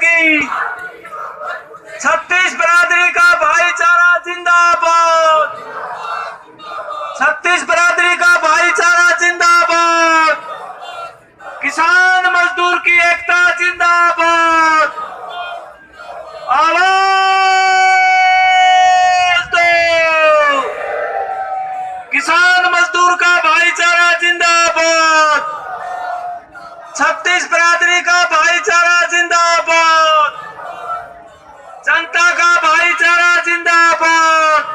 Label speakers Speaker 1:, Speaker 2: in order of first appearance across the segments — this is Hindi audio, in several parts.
Speaker 1: चलेगी। छत्तीस बिरादरी का भाईचारा जिंदाबाद, छत्तीस बिरादरी का भाईचारा जिंदाबाद, किसान मजदूर की एकता जिंदाबाद। आवाज दो, किसान मजदूर का भाईचारा जिंदाबाद, छत्तीस बिरादरी का भाईचारा जिंदाबाद, जनता का भाईचारा जिंदाबाद।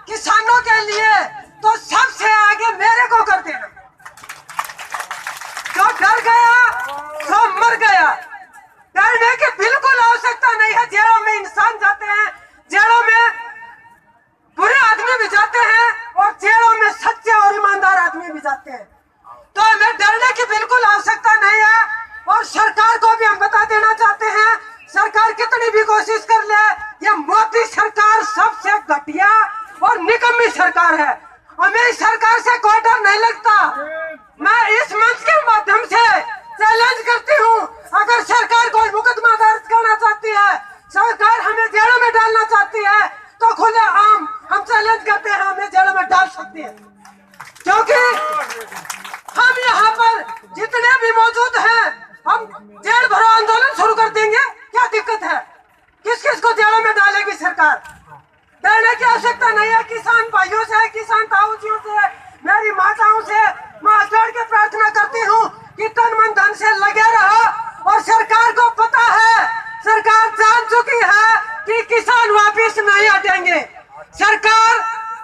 Speaker 1: किसानों के लिए तो सबसे आगे मेरे को कर देना। जो डर गया तो मर गया। डरने की बिल्कुल आवश्यकता नहीं है। जेलों में इंसान जाते हैं, जेलों में बुरे आदमी भी जाते हैं और जेलों में सच्चे और ईमानदार आदमी भी जाते हैं। तो हमें डरने की बिल्कुल आवश्यकता नहीं है। और सरकार को भी हम बता देना चाहते हैं, सरकार कितनी भी कोशिश कर ले, ये मोदी सरकार सबसे घटिया और निकम्मी सरकार है। हमें इस सरकार से कोई डर नहीं लगता। मैं इस मंच के माध्यम से चैलेंज करती हूँ, अगर सरकार कोई मुकदमा दर्ज करना चाहती है, सरकार हमें जेलों में डालना चाहती है, तो खुले आम हम चैलेंज करते हैं, हमें जेलों में डाल सकती है। क्योंकि हम यहाँ पर जितने भी मौजूद हैं, हम जेल भरो आंदोलन शुरू कर देंगे। क्या दिक्कत है? किस किस को जेलों में डालेगी सरकार? डरने की आवश्यकता नहीं है। किसान भाइयों से, किसान ताऊजियों से, मेरी माताओं से मैं जोड़ के प्रार्थना करती हूँ कि तन मन धन से लगे रहो। और सरकार को पता है, सरकार जान चुकी है कि किसान वापिस नहीं हटेंगे। सरकार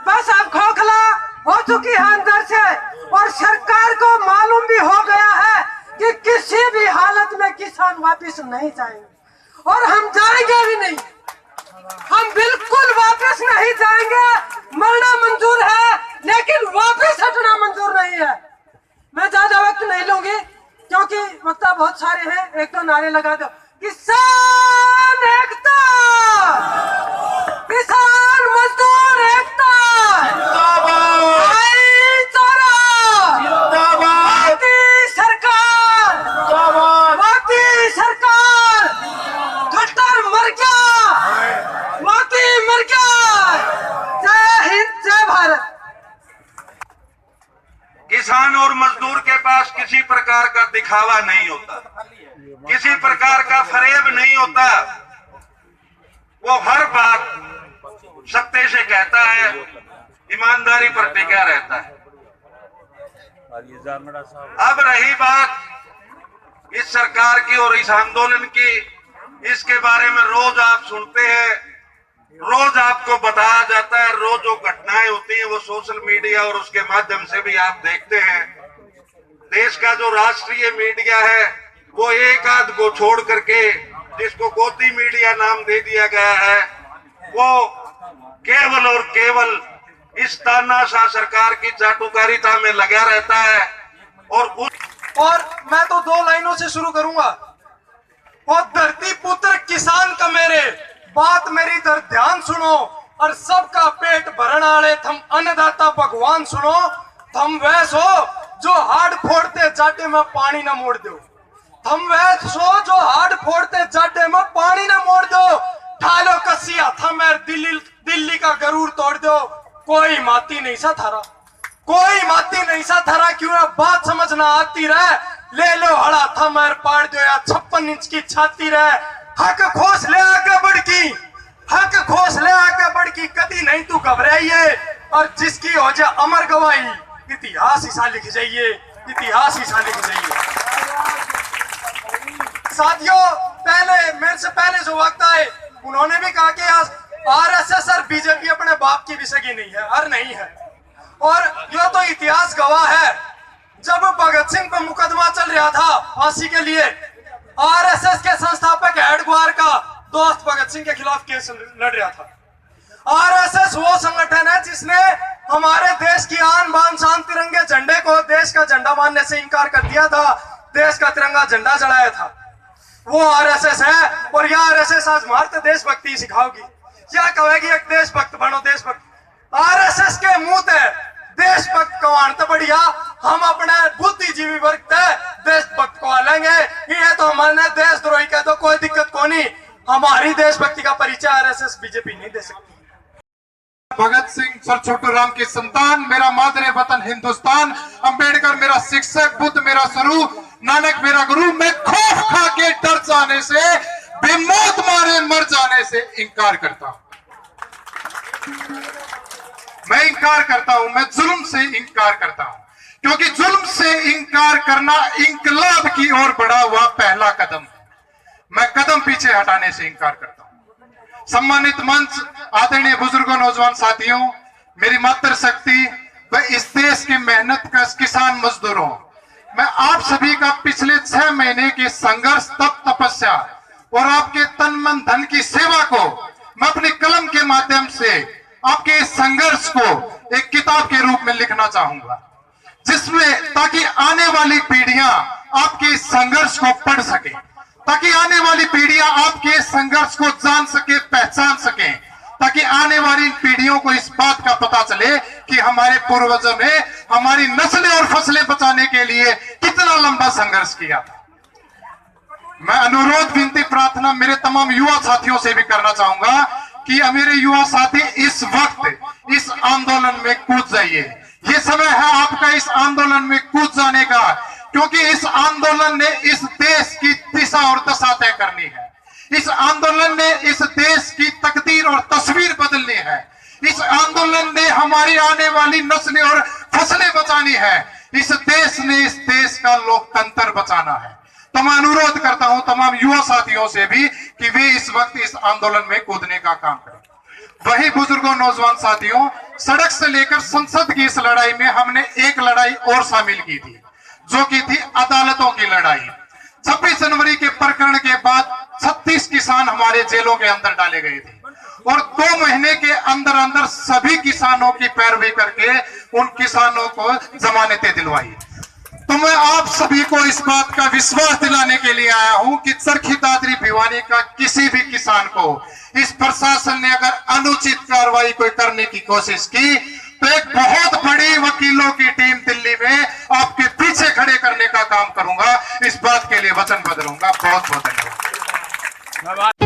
Speaker 1: बस अब खोखला हो चुकी है अंदर से, और सरकार को मालूम भी हो गया है कि किसी भी हालत में किसान वापिस नहीं जाएंगे। और हम जाएंगे भी नहीं, हम बिल्कुल वापस नहीं जाएंगे। मरना मंजूर है, लेकिन वापस हटना मंजूर नहीं है। मैं ज्यादा वक्त नहीं लूंगी क्योंकि वक्ता बहुत सारे हैं। एक तो नारे लगा दो, किसान एकता, किसान मजदूर एकता, भाईचारा, मोदी सरकार, मोदी सरकार, खट्टर मर गया, मोदी मर गया। जय हिंद, जय भारत।
Speaker 2: किसान और मजदूर के पास किसी प्रकार का दिखावा नहीं होता, किसी प्रकार का फरेब नहीं होता। वो हर बात सत्य से कहता है, ईमानदारी पर टिका रहता है। अब रही बात इस सरकार की और इस आंदोलन की, इसके बारे में रोज आप सुनते हैं, रोज आपको बताया जाता है, रोज जो घटनाएं होती हैं वो सोशल मीडिया और उसके माध्यम से भी आप देखते हैं। देश का जो राष्ट्रीय मीडिया है वो एक आध को छोड़ करके, जिसको गोदी मीडिया नाम दे दिया गया है, वो केवल और केवल इस तानाशाह सरकार की चाटुकारिता में लगा रहता है।
Speaker 3: और मैं तो 2 लाइनों से शुरू करूंगा। और धरती पुत्र किसान का मेरे, बात मेरी इधर ध्यान सुनो, और सबका पेट भरण आले थम अन्नदाता भगवान सुनो। थम वह सो जो हाड़ फोड़ते जाटे में पानी ना मोड़ दो। थम वह सो जो हाड़ फोड़ते जाटे में पानी ना मोड़ दो। ठालो कसिया थम दिल्ली का गरूर तोड़ दो। कोई माती नहीं सा थारा, कोई माती नहीं सा थारा, क्यों ना बात समझ ना आती रहे। ले लो हड़ा थम पाड़ दो या 56 इंच की छाती रहे। हक खोस ले आगे बढ़ की, हक खोस ले आगे बढ़ की, कदी नहीं तू घबराइए। और जिसकी हो जाए अमर गवाही, इतिहास ही सा लिख जाइए, इतिहास ही सा लिख जाइए। साथियों, पहले मेरे से पहले जो वक्त आए उन्होंने भी कहा कि आरएसएस और बीजेपी अपने बाप की भी सगी नहीं है, और नहीं है। और यो तो इतिहास गवाह है, जब भगत सिंह पर मुकदमा चल रहा था फांसी के लिए, आरएसएस के संस्थापक हेडग्वार का दोस्त भगत सिंह के खिलाफ केस लड़ रहा था। आरएसएस वो संगठन है जिसने हमारे देश की आन बान शान तिरंगे झंडे को देश का झंडा मानने से इनकार कर दिया था, देश का तिरंगा झंडा जलाया था। वो आरएसएस है। और यह आरएसएस आज भारत देशभक्ति सिखाओगी, क्या कहेगी एक देशभक्त बनो, देशभक्त। आरएसएस के मुंह है देशभक्त कवान तो बढ़िया, हम अपने बुद्धिजीवी वर्ग तय देशभक्त को लेंगे। ये तो हमारे देशद्रोही का तो कोई दिक्कत को नहीं, हमारी देशभक्ति का परिचय आरएसएस बीजेपी नहीं दे सकती।
Speaker 4: भगत सिंह सर छोटू राम की संतान, मेरा मादरे वतन हिंदुस्तान, अंबेडकर मेरा शिक्षक, बुद्ध मेरा शुरू, नानक मेरा गुरु। मैं खौफ खा के डर जाने से, बेमौत मारे मर जाने से इंकार करता हूं। मैं इंकार करता हूं, मैं जुल्म से इंकार करता हूं, क्योंकि जुल्म से इंकार करना इंकलाब की ओर बढ़ा हुआ पहला कदम है। मैं कदम पीछे हटाने से इंकार करता हूं। सम्मानित मंच, आदरणीय बुजुर्गों, नौजवान साथियों, मेरी मातृशक्ति व इस देश के मेहनत का किसान मजदूरों, मैं आप सभी का पिछले 6 महीने के संघर्ष, तप तपस्या और आपके तन मन धन की सेवा को मैं अपनी कलम के माध्यम से आपके इस संघर्ष को एक किताब के रूप में लिखना चाहूंगा, जिसमें ताकि आने वाली पीढ़ियां आपके इस संघर्ष को पढ़ सके, ताकि आने वाली पीढ़ियां आपके इस संघर्ष को जान सके, पहचान सके, ताकि आने वाली पीढ़ियों को इस बात का पता चले कि हमारे पूर्वजों ने हमारी नस्लें और फसलें बचाने के लिए कितना लंबा संघर्ष किया था। मैं अनुरोध, विनती, प्रार्थना मेरे तमाम युवा साथियों से भी करना चाहूंगा कि मेरे युवा साथी इस वक्त इस आंदोलन में कूद जाइए। ये समय है आपका इस आंदोलन में कूद जाने का, क्योंकि इस आंदोलन ने इस देश की दिशा और दशा तय करनी है। इस आंदोलन ने इस देश की तकदीर और तस्वीर बदलनी है। इस आंदोलन ने हमारी आने वाली नस्लें और फसलें बचानी है। इस देश ने इस देश का लोकतंत्र बचाना है। तो मैं अनुरोध करता हूं तमाम युवा साथियों से भी कि वे इस वक्त इस आंदोलन में कूदने का काम करें। वही बुजुर्गों, नौजवान साथियों, सड़क से लेकर संसद की इस लड़ाई में हमने एक लड़ाई और शामिल की थी, जो की थी अदालतों की लड़ाई। 26 जनवरी के प्रकरण के बाद 36 किसान हमारे जेलों के अंदर डाले गए थे, और 2 महीने के अंदर अंदर सभी किसानों की पैरवी करके उन किसानों को जमानतें दिलवाई। तो मैं आप सभी को इस बात का विश्वास दिलाने के लिए आया हूं कि चरखी दादरी भिवानी का किसी भी किसान को इस प्रशासन ने अगर अनुचित कार्रवाई कोई करने की कोशिश की तो एक बहुत बड़ी वकीलों की टीम दिल्ली में आपके पीछे खड़े करने का काम करूंगा। इस बात के लिए वचनबद्ध रहूंगा। बहुत बहुत धन्यवाद।